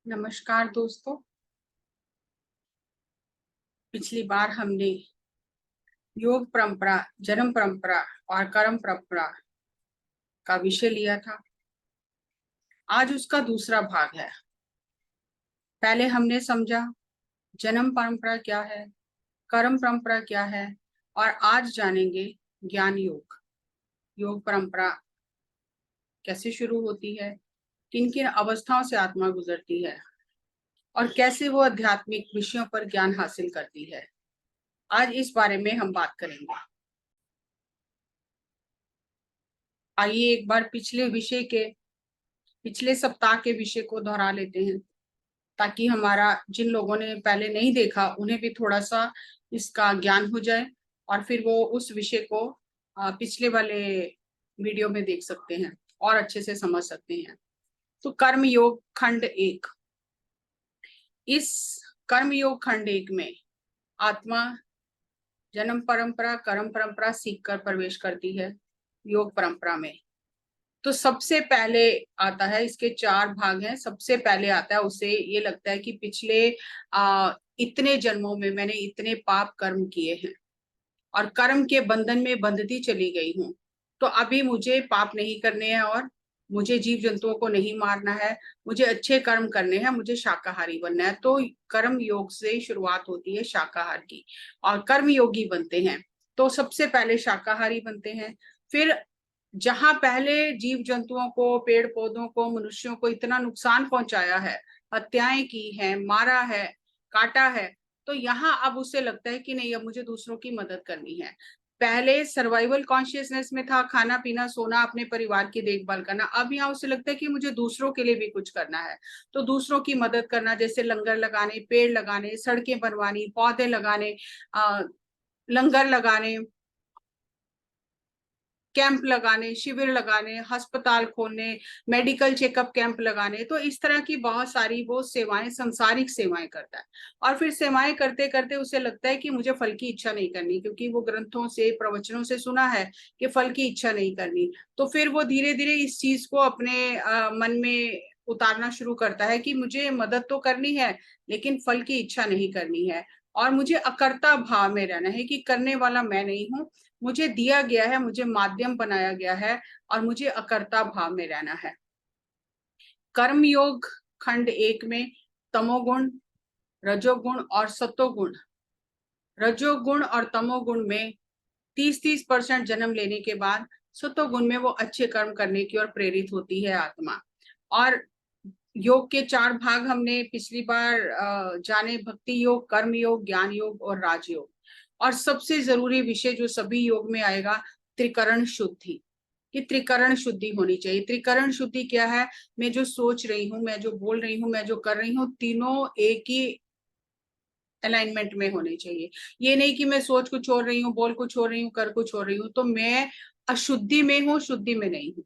नमस्कार दोस्तों। पिछली बार हमने योग परंपरा, जन्म परंपरा और कर्म परंपरा का विषय लिया था। आज उसका दूसरा भाग है। पहले हमने समझा जन्म परंपरा क्या है, कर्म परंपरा क्या है, और आज जानेंगे ज्ञान योग। योग परंपरा कैसे शुरू होती है, किन किन अवस्थाओं से आत्मा गुजरती है और कैसे वो आध्यात्मिक विषयों पर ज्ञान हासिल करती है। आज इस बारे में हम बात करेंगे। आइए एक बार पिछले सप्ताह के विषय को दोहरा लेते हैं, ताकि हमारा जिन लोगों ने पहले नहीं देखा उन्हें भी थोड़ा सा इसका ज्ञान हो जाए और फिर वो उस विषय को पिछले वाले वीडियो में देख सकते हैं और अच्छे से समझ सकते हैं। तो कर्म योग खंड 1। इस कर्म योग खंड 1 में आत्मा जन्म परंपरा, कर्म परंपरा सीखकर प्रवेश करती है योग परंपरा में। तो सबसे पहले आता है, इसके 4 भाग हैं। सबसे पहले आता है, उसे ये लगता है कि पिछले इतने जन्मों में मैंने इतने पाप कर्म किए हैं और कर्म के बंधन में बंधती चली गई हूँ, तो अभी मुझे पाप नहीं करने हैं और मुझे जीव जंतुओं को नहीं मारना है, मुझे अच्छे कर्म करने हैं, मुझे शाकाहारी बनना है। तो कर्म योग से शुरुआत होती है शाकाहार की और कर्म योगी बनते हैं। तो सबसे पहले शाकाहारी बनते हैं। फिर जहां पहले जीव जंतुओं को, पेड़ पौधों को, मनुष्यों को इतना नुकसान पहुंचाया है, हत्याएं की है, मारा है, काटा है, तो यहाँ अब उसे लगता है कि नहीं, अब मुझे दूसरों की मदद करनी है। पहले सर्वाइवल कॉन्शियसनेस में था, खाना पीना सोना, अपने परिवार की देखभाल करना। अब यहाँ उसे लगता है कि मुझे दूसरों के लिए भी कुछ करना है। तो दूसरों की मदद करना, जैसे लंगर लगाने, पेड़ लगाने, सड़कें बनवानी, पौधे लगाने, लंगर लगाने, कैंप लगाने, शिविर लगाने, अस्पताल खोलने, मेडिकल चेकअप कैंप लगाने। तो इस तरह की बहुत सारी वो सेवाएं, संसारिक सेवाएं करता है। और फिर सेवाएं करते करते उसे लगता है कि मुझे फल की इच्छा नहीं करनी, क्योंकि वो ग्रंथों से, प्रवचनों से सुना है कि फल की इच्छा नहीं करनी। तो फिर वो धीरे धीरे इस चीज को अपने मन में उतारना शुरू करता है कि मुझे मदद तो करनी है, लेकिन फल की इच्छा नहीं करनी है और मुझे अकर्ता भाव में रहना है कि करने वाला मैं नहीं हूँ, मुझे दिया गया है, मुझे माध्यम बनाया गया है और मुझे अकर्ता भाव में रहना है। कर्म योग खंड 1 में तमोगुण, रजोगुण और सतोगुण। रजोगुण और तमोगुण में 30-30% जन्म लेने के बाद सतोगुण में वो अच्छे कर्म करने की ओर प्रेरित होती है आत्मा। और योग के 4 भाग हमने पिछली बार जाने, भक्ति योग, कर्म योग, ज्ञान योग और राजयोग। और सबसे जरूरी विषय जो सभी योग में आएगा, त्रिकरण शुद्धि, कि त्रिकरण शुद्धि होनी चाहिए। त्रिकरण शुद्धि क्या है? मैं जो सोच रही हूँ, मैं जो बोल रही हूँ, मैं जो कर रही हूँ, तीनों एक ही अलाइनमेंट में होने चाहिए। ये नहीं कि मैं सोच कुछ और रही हूँ, बोल कुछ और रही हूँ, कर कुछ और रही हूँ, तो मैं अशुद्धि में हूँ, शुद्धि में नहीं हूँ।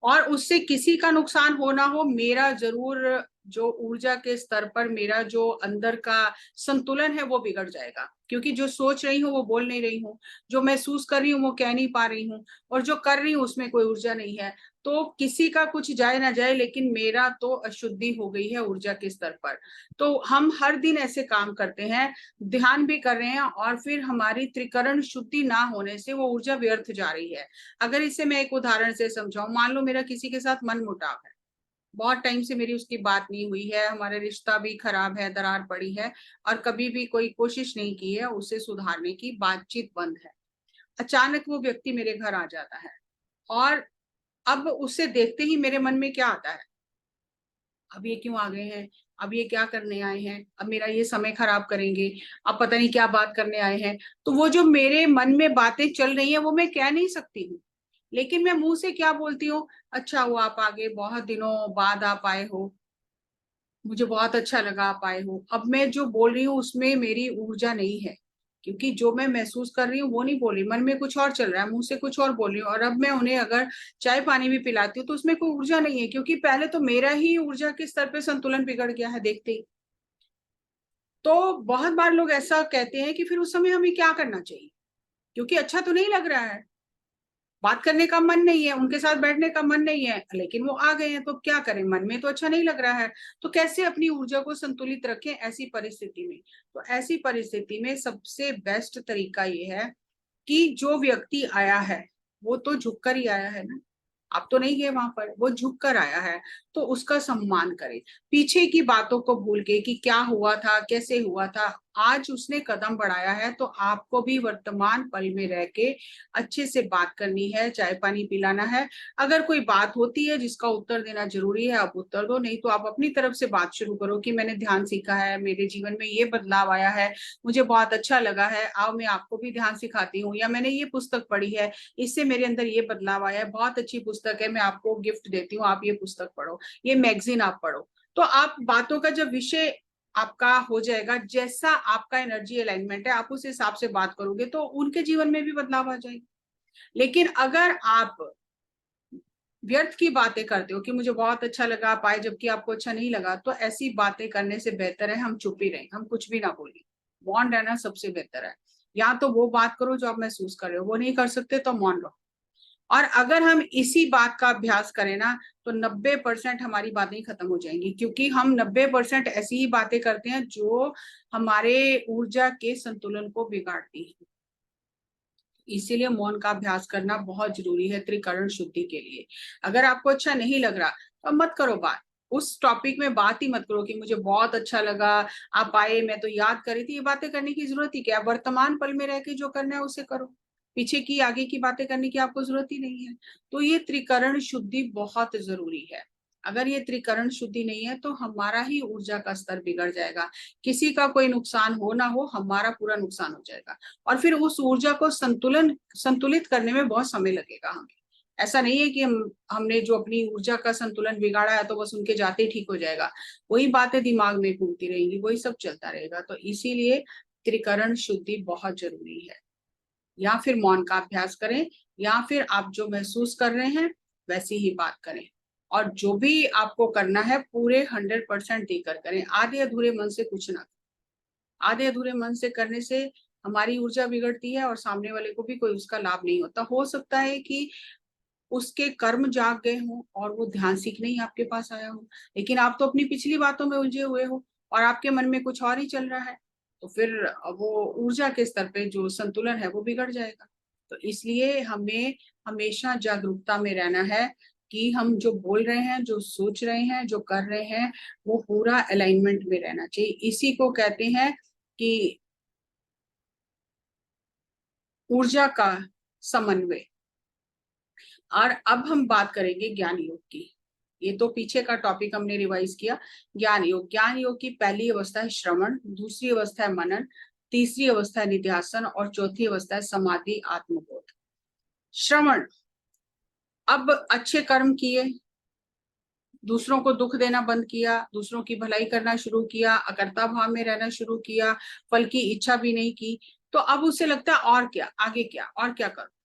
और उससे किसी का नुकसान हो ना हो, मेरा जरूर जो ऊर्जा के स्तर पर मेरा जो अंदर का संतुलन है वो बिगड़ जाएगा, क्योंकि जो सोच रही हूँ वो बोल नहीं रही हूँ, जो महसूस कर रही हूँ वो कह नहीं पा रही हूँ, और जो कर रही हूँ उसमें कोई ऊर्जा नहीं है। तो किसी का कुछ जाए ना जाए, लेकिन मेरा तो अशुद्धि हो गई है ऊर्जा के स्तर पर। तो हम हर दिन ऐसे काम करते हैं, ध्यान भी कर रहे हैं, और फिर हमारी त्रिकरण शुद्धि ना होने से वो ऊर्जा व्यर्थ जा रही है। अगर इसे मैं एक उदाहरण से समझाऊं, मान लो मेरा किसी के साथ मन मुटाव है, बहुत टाइम से मेरी उसकी बात नहीं हुई है, हमारे रिश्ता भी खराब है, दरार पड़ी है, और कभी भी कोई कोशिश नहीं की है उसे सुधारने की, बातचीत बंद है। अचानक वो व्यक्ति मेरे घर आ जाता है, और अब उसे देखते ही मेरे मन में क्या आता है? अब ये क्यों आ गए हैं, अब ये क्या करने आए हैं, अब मेरा ये समय खराब करेंगे, अब पता नहीं क्या बात करने आए हैं। तो वो जो मेरे मन में बातें चल रही हैं वो मैं कह नहीं सकती हूँ, लेकिन मैं मुंह से क्या बोलती हूँ? अच्छा हुआ आप आ गए, बहुत दिनों बाद आप आए हो, मुझे बहुत अच्छा लगा आप आए हो। अब मैं जो बोल रही हूँ उसमें मेरी ऊर्जा नहीं है, क्योंकि जो मैं महसूस कर रही हूँ वो नहीं बोल रही, मन में कुछ और चल रहा है, मुंह से कुछ और बोल रही हूँ। और अब मैं उन्हें अगर चाय पानी भी पिलाती हूँ तो उसमें कोई ऊर्जा नहीं है, क्योंकि पहले तो मेरा ही ऊर्जा के स्तर पे संतुलन बिगड़ गया है देखते ही। तो बहुत बार लोग ऐसा कहते हैं कि फिर उस समय हमें क्या करना चाहिए, क्योंकि अच्छा तो नहीं लग रहा है। बात करने का मन नहीं है, उनके साथ बैठने का मन नहीं है, लेकिन वो आ गए हैं, तो क्या करें, मन में तो अच्छा नहीं लग रहा है। तो कैसे अपनी ऊर्जा को संतुलित रखें ऐसी परिस्थिति में? तो ऐसी परिस्थिति में सबसे बेस्ट तरीका ये है कि जो व्यक्ति आया है वो तो झुककर ही आया है ना, आप तो नहीं गए वहां पर, वो झुक कर आया है, तो उसका सम्मान करें। पीछे की बातों को भूल के कि क्या हुआ था, कैसे हुआ था, आज उसने कदम बढ़ाया है, तो आपको भी वर्तमान पल में रह के अच्छे से बात करनी है, चाय पानी पिलाना है। अगर कोई बात होती है जिसका उत्तर देना जरूरी है, आप उत्तर दो, नहीं तो आप अपनी तरफ से बात शुरू करो कि मैंने ध्यान सीखा है, मेरे जीवन में ये बदलाव आया है, मुझे बहुत अच्छा लगा है, आओ मैं आपको भी ध्यान सिखाती हूँ, या मैंने ये पुस्तक पढ़ी है, इससे मेरे अंदर ये बदलाव आया है, बहुत अच्छी पुस्तक है, मैं आपको गिफ्ट देती हूँ, आप ये पुस्तक पढ़ो, ये मैगजीन आप पढ़ो। तो आप बातों का जब विषय आपका हो जाएगा, जैसा आपका एनर्जी अलाइनमेंट है, आप उस हिसाब से बात करोगे तो उनके जीवन में भी बदलाव आ जाएगा। लेकिन अगर आप व्यर्थ की बातें करते हो कि मुझे बहुत अच्छा लगा, आप आए जबकि आपको अच्छा नहीं लगा, तो ऐसी बातें करने से बेहतर है हम चुप ही रहें, हम कुछ भी ना बोलें। मौन रहना सबसे बेहतर है। या तो वो बात करो जो आप महसूस कर रहे हो, वो नहीं कर सकते तो मौन रहो। और अगर हम इसी बात का अभ्यास करें ना, तो 90% हमारी बातें खत्म हो जाएंगी, क्योंकि हम 90% ऐसी ही बातें करते हैं जो हमारे ऊर्जा के संतुलन को बिगाड़ती है। इसीलिए मौन का अभ्यास करना बहुत जरूरी है त्रिकरण शुद्धि के लिए। अगर आपको अच्छा नहीं लग रहा तो मत करो बात, उस टॉपिक में बात ही मत करो कि मुझे बहुत अच्छा लगा, आप आए, मैं तो याद कर रही थी। ये बातें करने की जरूरत ही क्या है? वर्तमान पल में रह के जो करना है उसे करो, पीछे की आगे की बातें करने की आपको जरूरत ही नहीं है। तो ये त्रिकरण शुद्धि बहुत जरूरी है। अगर ये त्रिकरण शुद्धि नहीं है तो हमारा ही ऊर्जा का स्तर बिगड़ जाएगा। किसी का कोई नुकसान हो ना हो, हमारा पूरा नुकसान हो जाएगा। और फिर उस ऊर्जा को संतुलित करने में बहुत समय लगेगा हमें। ऐसा नहीं है कि हमने जो अपनी ऊर्जा का संतुलन बिगाड़ा है तो बस उनके जाते ही ठीक हो जाएगा। वही बातें दिमाग में घूमती रहेंगी, वही सब चलता रहेगा। तो इसीलिए त्रिकरण शुद्धि बहुत जरूरी है। या फिर मौन का अभ्यास करें, या फिर आप जो महसूस कर रहे हैं वैसी ही बात करें। और जो भी आपको करना है पूरे 100% देकर करें, आधे अधूरे मन से कुछ ना। आधे अधूरे मन से करने से हमारी ऊर्जा बिगड़ती है और सामने वाले को भी कोई उसका लाभ नहीं होता। हो सकता है कि उसके कर्म जाग गए हों और वो ध्यान सीखने ही आपके पास आया हो, लेकिन आप तो अपनी पिछली बातों में उलझे हुए हो और आपके मन में कुछ और ही चल रहा है। तो फिर वो ऊर्जा के स्तर पे जो संतुलन है वो बिगड़ जाएगा। तो इसलिए हमें हमेशा जागरूकता में रहना है कि हम जो बोल रहे हैं, जो सोच रहे हैं, जो कर रहे हैं, वो पूरा अलाइनमेंट में रहना चाहिए। इसी को कहते हैं कि ऊर्जा का समन्वय। और अब हम बात करेंगे ज्ञान योग की। ये तो पीछे का टॉपिक हमने रिवाइज किया। ज्ञान योग, ज्ञान योग की पहली अवस्था है श्रवण, दूसरी अवस्था है मनन, तीसरी अवस्था है निध्यासन और चौथी अवस्था है समाधि आत्मबोध। श्रवण, अब अच्छे कर्म किए, दूसरों को दुख देना बंद किया, दूसरों की भलाई करना शुरू किया, अकर्ता भाव में रहना शुरू किया, फल की इच्छा भी नहीं की, तो अब उसे लगता है और क्या, आगे क्या, और क्या करूं।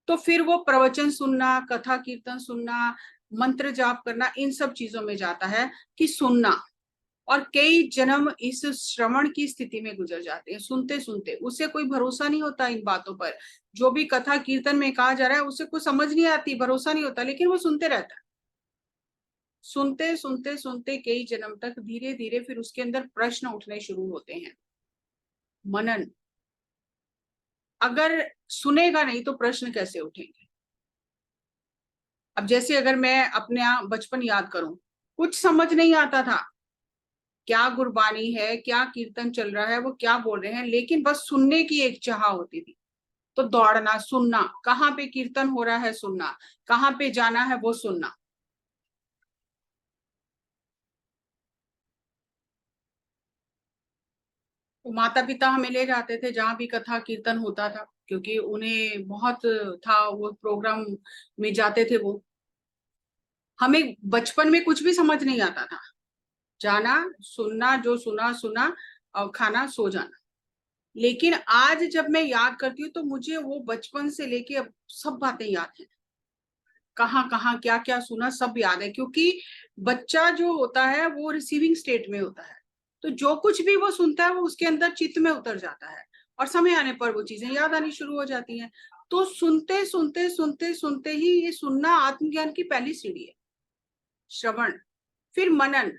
तो फिर वो प्रवचन सुनना, कथा कीर्तन सुनना, मंत्र जाप करना, इन सब चीजों में जाता है कि सुनना। और कई जन्म इस श्रवण की स्थिति में गुजर जाते हैं, सुनते सुनते। उसे कोई भरोसा नहीं होता इन बातों पर, जो भी कथा कीर्तन में कहा जा रहा है उसे कुछ समझ नहीं आती, भरोसा नहीं होता, लेकिन वो सुनते रहता है। सुनते सुनते सुनते कई जन्म तक धीरे धीरे फिर उसके अंदर प्रश्न उठने शुरू होते हैं। मनन, अगर सुनेगा नहीं तो प्रश्न कैसे उठेंगे? अब जैसे अगर मैं अपने बचपन याद करूं, कुछ समझ नहीं आता था, क्या गुरबानी है, क्या कीर्तन चल रहा है, वो क्या बोल रहे हैं, लेकिन बस सुनने की एक चाह होती थी। तो दौड़ना, सुनना, कहाँ पे कीर्तन हो रहा है सुनना, कहाँ पे जाना है वो सुनना। तो माता पिता हमें ले जाते थे जहां भी कथा कीर्तन होता था, क्योंकि उन्हें बहुत था, वो प्रोग्राम में जाते थे वो। हमें बचपन में कुछ भी समझ नहीं आता था, जाना, सुनना, जो सुना सुना, और खाना, सो जाना। लेकिन आज जब मैं याद करती हूँ तो मुझे वो बचपन से लेके अब सब बातें याद है, कहाँ कहाँ क्या क्या सुना सब याद है। क्योंकि बच्चा जो होता है वो रिसीविंग स्टेट में होता है, तो जो कुछ भी वो सुनता है वो उसके अंदर चित्त में उतर जाता है और समय आने पर वो चीजें याद आनी शुरू हो जाती हैं। तो सुनते सुनते सुनते सुनते ही, ये सुनना आत्मज्ञान की पहली सीढ़ी है, श्रवण। फिर मनन।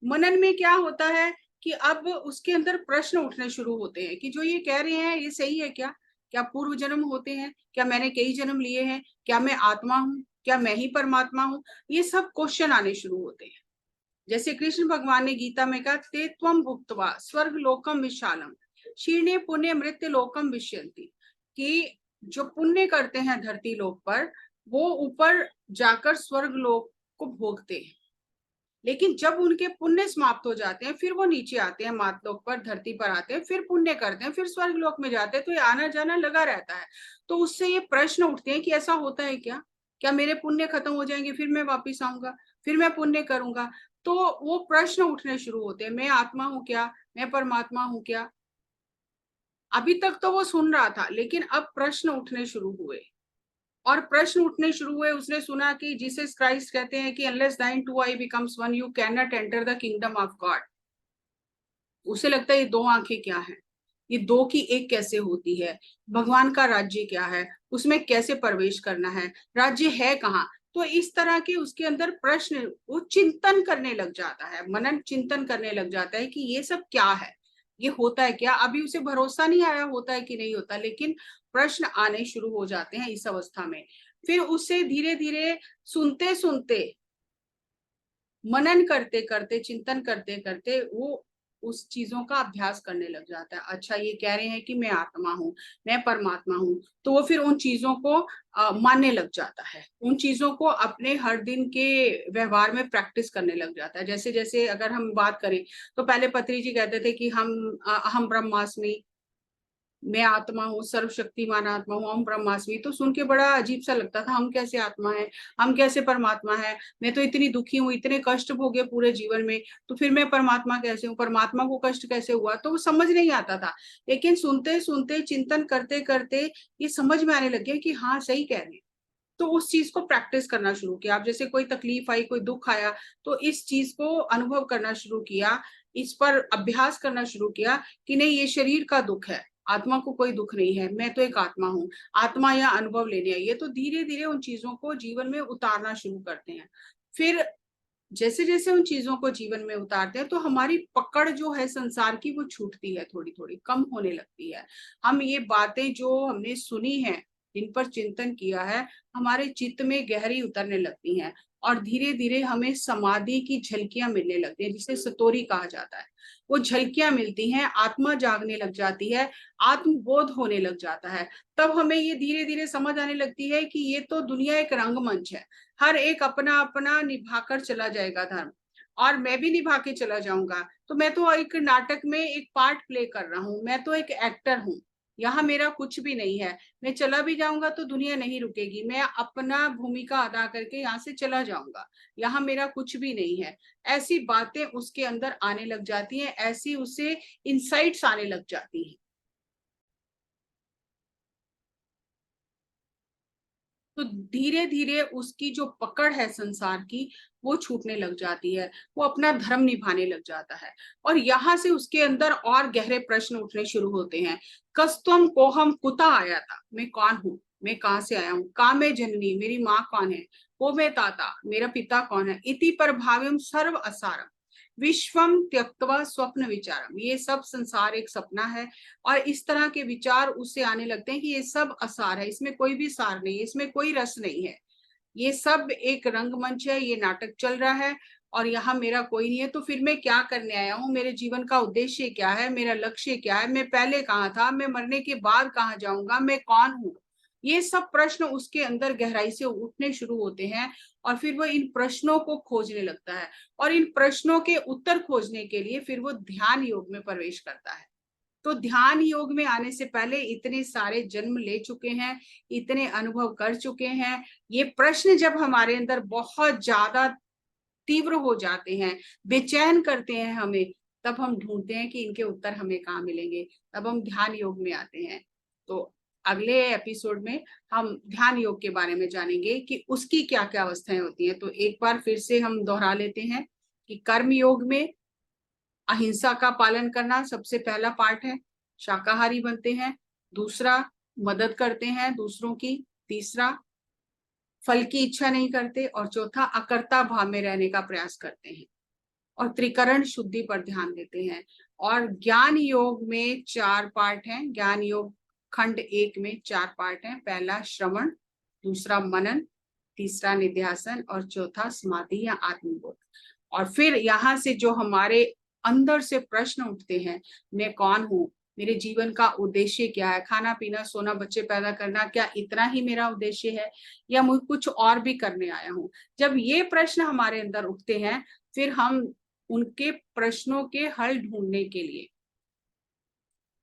मनन में क्या होता है कि अब उसके अंदर प्रश्न उठने शुरू होते हैं कि जो ये कह रहे हैं ये सही है क्या? क्या पूर्व जन्म होते हैं? क्या मैंने कई जन्म लिए हैं? क्या मैं आत्मा हूँ? क्या मैं ही परमात्मा हूँ? ये सब क्वेश्चन आने शुरू होते हैं। जैसे कृष्ण भगवान ने गीता में कहा, ते त्वम भुक्त्वा स्वर्ग लोकम विशालम शीर्णे पुण्य मृत्यु लोकम विश्यन्ति, कि जो पुण्य करते हैं धरती लोक पर, वो ऊपर जाकर स्वर्ग लोक को भोगते हैं। लेकिन जब उनके पुण्य समाप्त हो जाते हैं, फिर वो नीचे आते हैं, मातलोक पर, धरती पर आते हैं, फिर पुण्य करते हैं, फिर स्वर्ग लोक में जाते हैं। तो ये आना जाना लगा रहता है। तो उससे ये प्रश्न उठते हैं कि ऐसा होता है क्या? क्या मेरे पुण्य खत्म हो जाएंगे, फिर मैं वापिस आऊंगा, फिर मैं पुण्य करूंगा? तो वो प्रश्न उठने शुरू होते हैं, मैं आत्मा हूं क्या? मैं परमात्मा हूं क्या? अभी तक तो वो सुन रहा था, लेकिन अब प्रश्न उठने शुरू हुए। और प्रश्न उठने शुरू हुए। उसने सुना कि जीसस क्राइस्ट कहते हैं कि unless thine two I becomes one you cannot enter the kingdom of God. उसे लगता है ये दो आंखें क्या है, ये दो की एक कैसे होती है? भगवान का राज्य क्या है, उसमें कैसे प्रवेश करना है, राज्य है कहाँ? तो इस तरह के उसके अंदर प्रश्न, वो चिंतन करने लग जाता है, मनन चिंतन करने लग जाता है कि ये सब क्या है, ये होता है क्या? अभी उसे भरोसा नहीं आया होता है कि नहीं होता, लेकिन प्रश्न आने शुरू हो जाते हैं इस अवस्था में। फिर उसे धीरे धीरे सुनते सुनते, मनन करते करते, चिंतन करते करते वो उस चीजों का अभ्यास करने लग जाता है। अच्छा, ये कह रहे हैं कि मैं आत्मा हूँ, मैं परमात्मा हूँ, तो वो फिर उन चीजों को मानने लग जाता है, उन चीजों को अपने हर दिन के व्यवहार में प्रैक्टिस करने लग जाता है। जैसे जैसे अगर हम बात करें, तो पहले पत्री जी कहते थे कि हम ब्रह्मास्मि, मैं आत्मा हूँ, सर्वशक्तिमान आत्मा हूँ, हम ब्रह्मास्मि। तो सुन के बड़ा अजीब सा लगता था, हम कैसे आत्मा है, हम कैसे परमात्मा है? मैं तो इतनी दुखी हूँ, इतने कष्ट भोगे पूरे जीवन में, तो फिर मैं परमात्मा कैसे हूँ, परमात्मा को कष्ट कैसे हुआ? तो वो समझ नहीं आता था। लेकिन सुनते सुनते, चिंतन करते करते ये समझ में आने लगे कि हाँ, सही कह रहे हैं। तो उस चीज को प्रैक्टिस करना शुरू किया। आप जैसे कोई तकलीफ आई, कोई दुख आया, तो इस चीज को अनुभव करना शुरू किया, इस पर अभ्यास करना शुरू किया कि नहीं, ये शरीर का दुख है, आत्मा को कोई दुख नहीं है, मैं तो एक आत्मा हूँ, आत्मा या अनुभव लेने आई है। तो धीरे धीरे उन चीजों को जीवन में उतारना शुरू करते हैं। फिर जैसे जैसे उन चीजों को जीवन में उतारते हैं, तो हमारी पकड़ जो है संसार की, वो छूटती है, थोड़ी थोड़ी कम होने लगती है। हम ये बातें जो हमने सुनी हैं, जिन पर चिंतन किया है, हमारे चित्त में गहरी उतरने लगती हैं, और धीरे धीरे हमें समाधि की झलकियां मिलने लगती हैं, जिसे सतोरी कहा जाता है। वो झलकियां मिलती हैं, आत्मा जागने लग जाती है, आत्मबोध होने लग जाता है। तब हमें ये धीरे धीरे समझ आने लगती है कि ये तो दुनिया एक रंगमंच है, हर एक अपना अपना निभाकर चला जाएगा धर्म, और मैं भी निभा के चला जाऊंगा। तो मैं तो एक नाटक में एक पार्ट प्ले कर रहा हूँ, मैं तो एक एक्टर हूँ, यहाँ मेरा कुछ भी नहीं है। मैं चला भी जाऊंगा तो दुनिया नहीं रुकेगी, मैं अपना भूमिका अदा करके यहाँ से चला जाऊंगा, यहाँ मेरा कुछ भी नहीं है। ऐसी बातें उसके अंदर आने लग जाती हैं, ऐसी उसे इंसाइट्स आने लग जाती हैं। तो धीरे धीरे उसकी जो पकड़ है संसार की, वो छूटने लग जाती है, वो अपना धर्म निभाने लग जाता है। और यहाँ से उसके अंदर और गहरे प्रश्न उठने शुरू होते हैं। कस्तम कोहम कुता आया था, मैं कौन हूँ, मैं कहाँ से आया हूँ? का मैं जननी, मेरी माँ कौन है? को मैं ताता, मेरा पिता कौन है? इति पर भाव्यम सर्व असारम विश्वम त्यक्त्वा स्वप्न विचारम, ये सब संसार एक सपना है। और इस तरह के विचार उससे आने लगते हैं कि ये सब असार है, इसमें कोई भी सार नहीं है, इसमें कोई रस नहीं है, ये सब एक रंगमंच है, ये नाटक चल रहा है, और यहाँ मेरा कोई नहीं है। तो फिर मैं क्या करने आया हूँ, मेरे जीवन का उद्देश्य क्या है, मेरा लक्ष्य क्या है, मैं पहले कहाँ था, मैं मरने के बाद कहाँ जाऊंगा, मैं कौन हूँ? ये सब प्रश्न उसके अंदर गहराई से उठने शुरू होते हैं। और फिर वो इन प्रश्नों को खोजने लगता है, और इन प्रश्नों के उत्तर खोजने के लिए फिर वो ध्यान योग में प्रवेश करता है। तो ध्यान योग में आने से पहले इतने सारे जन्म ले चुके हैं, इतने अनुभव कर चुके हैं। ये प्रश्न जब हमारे अंदर बहुत ज्यादा तीव्र हो जाते हैं, बेचैन करते हैं हमें, तब हम ढूंढते हैं कि इनके उत्तर हमें कहाँ मिलेंगे, तब हम ध्यान योग में आते हैं। तो अगले एपिसोड में हम ध्यान योग के बारे में जानेंगे कि उसकी क्या क्या अवस्थाएं होती हैं। तो एक बार फिर से हम दोहरा लेते हैं कि कर्म योग में अहिंसा का पालन करना सबसे पहला पार्ट है, शाकाहारी बनते हैं। दूसरा, मदद करते हैं दूसरों की, तीसरा फल की इच्छा नहीं करते, और चौथा अकर्ता भाव में रहने का प्रयास करते हैं, और त्रिकरण शुद्धि पर ध्यान देते हैं। और ज्ञान योग में 4 पार्ट हैं। ज्ञान योग खंड 1 में 4 पार्ट हैं। पहला श्रवण, दूसरा मनन, तीसरा निध्यासन और चौथा समाधि या आत्मबोध। और फिर यहाँ से जो हमारे अंदर से प्रश्न उठते हैं, मैं कौन हूँ, मेरे जीवन का उद्देश्य क्या है, खाना पीना सोना बच्चे पैदा करना, क्या इतना ही मेरा उद्देश्य है या मैं कुछ और भी करने आया हूँ। जब ये प्रश्न हमारे अंदर उठते हैं, फिर हम उनके प्रश्नों के हल ढूंढने के लिए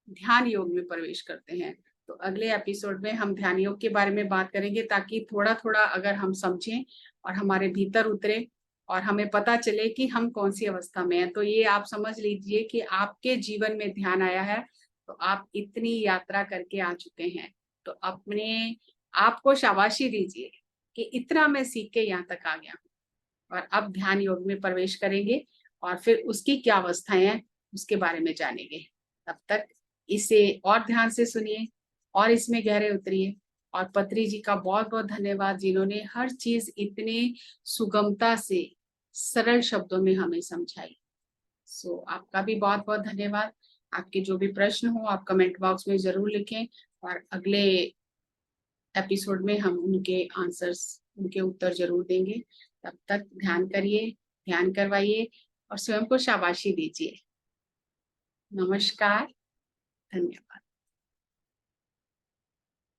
ध्यान योग में प्रवेश करते हैं। तो अगले एपिसोड में हम ध्यान योग के बारे में बात करेंगे, ताकि थोड़ा थोड़ा अगर हम समझें और हमारे भीतर उतरे और हमें पता चले कि हम कौन सी अवस्था में हैं। तो ये आप समझ लीजिए कि आपके जीवन में ध्यान आया है, तो आप इतनी यात्रा करके आ चुके हैं। तो अपने आप को शाबाशी दीजिए कि इतना मैं सीख के यहाँ तक आ गया हूँ, और अब ध्यान योग में प्रवेश करेंगे और फिर उसकी क्या अवस्थाएं हैं उसके बारे में जानेंगे। तब तक इसे और ध्यान से सुनिए और इसमें गहरे उतरिए। और पत्री जी का बहुत बहुत धन्यवाद, जिन्होंने हर चीज इतने सुगमता से सरल शब्दों में हमें समझाई। सो आपका भी बहुत बहुत धन्यवाद। आपके जो भी प्रश्न हो आप कमेंट बॉक्स में जरूर लिखें, और अगले एपिसोड में हम उनके आंसर्स, उनके उत्तर जरूर देंगे। तब तक ध्यान करिए, ध्यान करवाइए और स्वयं को शाबाशी दीजिए। नमस्कार, धन्यवाद।